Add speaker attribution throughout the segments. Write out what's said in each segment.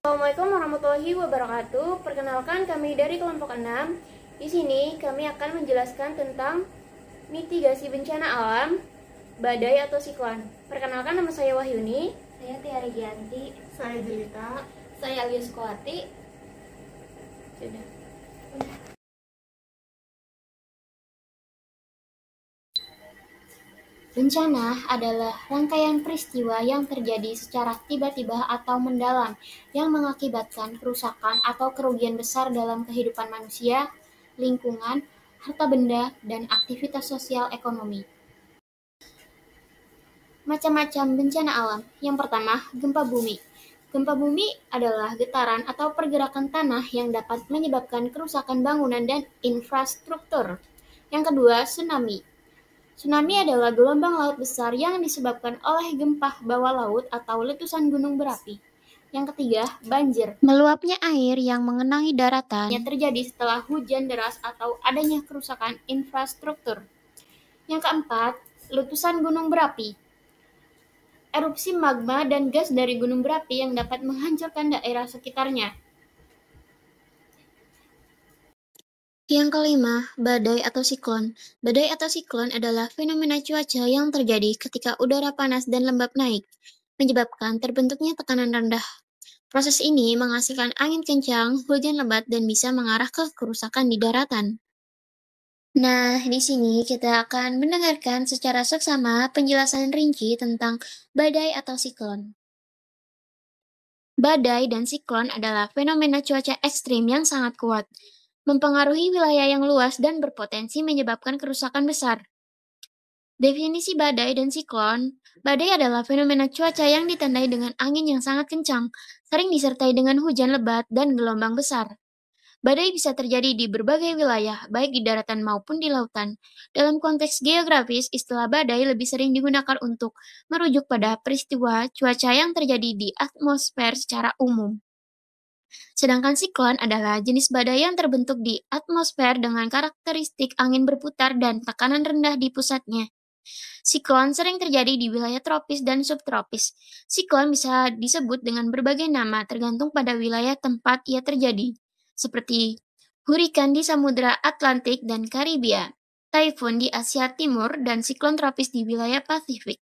Speaker 1: Assalamualaikum warahmatullahi wabarakatuh. Perkenalkan, kami dari kelompok 6. Di sini kami akan menjelaskan tentang mitigasi bencana alam, badai atau siklon. Perkenalkan, nama saya Wahyuni.
Speaker 2: Saya Tiara Gianti.
Speaker 3: Saya Jelita.
Speaker 2: Saya Alius Kuati.
Speaker 1: Sudah.
Speaker 2: Bencana adalah rangkaian peristiwa yang terjadi secara tiba-tiba atau mendalam yang mengakibatkan kerusakan atau kerugian besar dalam kehidupan manusia, lingkungan, harta benda, dan aktivitas sosial ekonomi. Macam-macam bencana alam. Yang pertama, gempa bumi. Gempa bumi adalah getaran atau pergerakan tanah yang dapat menyebabkan kerusakan bangunan dan infrastruktur. Yang kedua, tsunami. Tsunami adalah gelombang laut besar yang disebabkan oleh gempa bawah laut atau letusan gunung berapi. Yang ketiga, banjir. Meluapnya air yang mengenangi daratan yang terjadi setelah hujan deras atau adanya kerusakan infrastruktur. Yang keempat, letusan gunung berapi. Erupsi magma dan gas dari gunung berapi yang dapat menghancurkan daerah sekitarnya. Yang kelima, badai atau siklon. Badai atau siklon adalah fenomena cuaca yang terjadi ketika udara panas dan lembab naik, menyebabkan terbentuknya tekanan rendah. Proses ini menghasilkan angin kencang, hujan lebat, dan bisa mengarah ke kerusakan di daratan. Nah, di sini kita akan mendengarkan secara seksama penjelasan rinci tentang badai atau siklon. Badai dan siklon adalah fenomena cuaca ekstrim yang sangat kuat, mempengaruhi wilayah yang luas dan berpotensi menyebabkan kerusakan besar. Definisi badai dan siklon. Badai adalah fenomena cuaca yang ditandai dengan angin yang sangat kencang, sering disertai dengan hujan lebat dan gelombang besar. Badai bisa terjadi di berbagai wilayah, baik di daratan maupun di lautan. Dalam konteks geografis, istilah badai lebih sering digunakan untuk merujuk pada peristiwa cuaca yang terjadi di atmosfer secara umum. Sedangkan siklon adalah jenis badai yang terbentuk di atmosfer dengan karakteristik angin berputar dan tekanan rendah di pusatnya. Siklon sering terjadi di wilayah tropis dan subtropis. Siklon bisa disebut dengan berbagai nama tergantung pada wilayah tempat ia terjadi, seperti hurikan di Samudra Atlantik dan Karibia, taifun di Asia Timur, dan siklon tropis di wilayah Pasifik.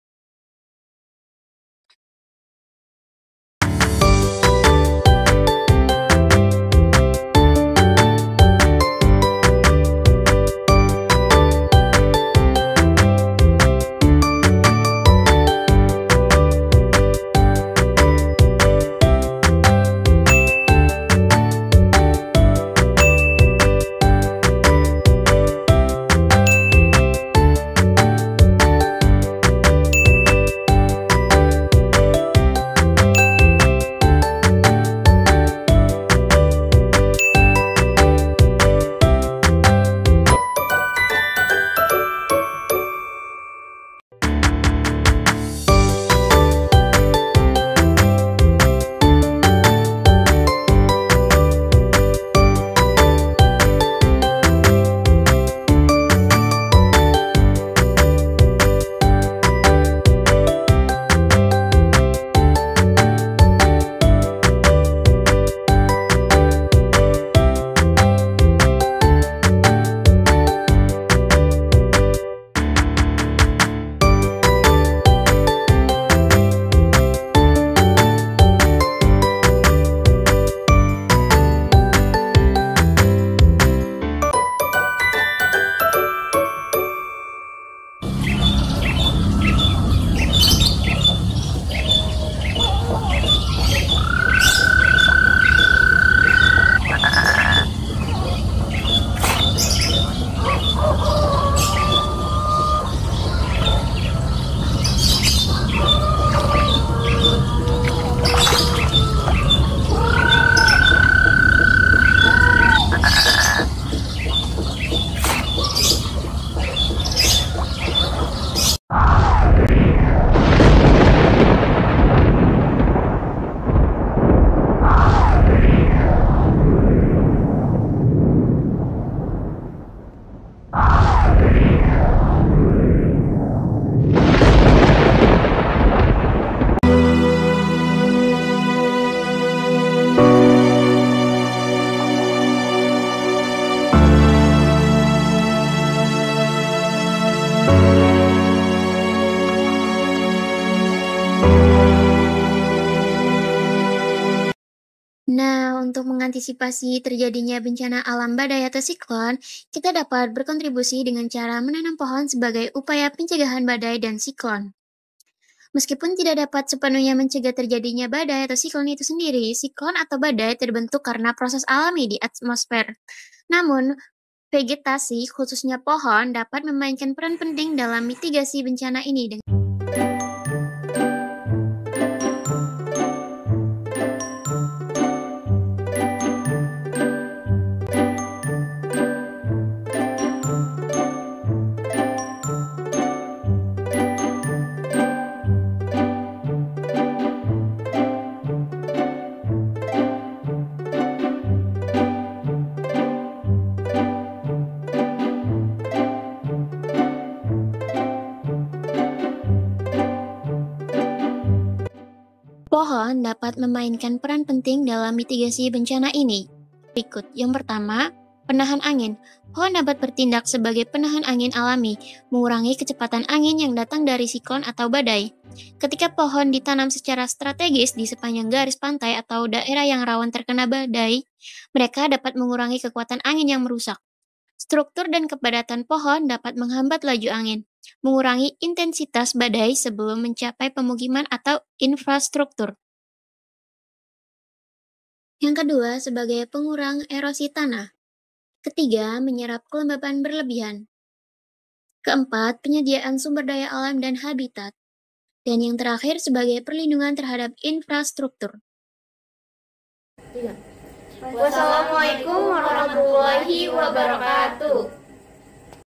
Speaker 2: untuk mengantisipasi terjadinya bencana alam badai atau siklon, kita dapat berkontribusi dengan cara menanam pohon sebagai upaya pencegahan badai dan siklon. Meskipun tidak dapat sepenuhnya mencegah terjadinya badai atau siklon itu sendiri, siklon atau badai terbentuk karena proses alami di atmosfer. Namun, vegetasi, khususnya pohon, dapat memainkan peran penting dalam mitigasi bencana ini. Pohon dapat memainkan peran penting dalam mitigasi bencana ini. Berikut, yang pertama, penahan angin. Pohon dapat bertindak sebagai penahan angin alami, mengurangi kecepatan angin yang datang dari siklon atau badai. Ketika pohon ditanam secara strategis di sepanjang garis pantai atau daerah yang rawan terkena badai, mereka dapat mengurangi kekuatan angin yang merusak. Struktur dan kepadatan pohon dapat menghambat laju angin, mengurangi intensitas badai sebelum mencapai pemukiman atau infrastruktur. Yang kedua, sebagai pengurang erosi tanah. Ketiga, menyerap kelembaban berlebihan. Keempat, penyediaan sumber daya alam dan habitat. Dan yang terakhir, sebagai perlindungan terhadap infrastruktur.
Speaker 1: Wassalamualaikum warahmatullahi wabarakatuh.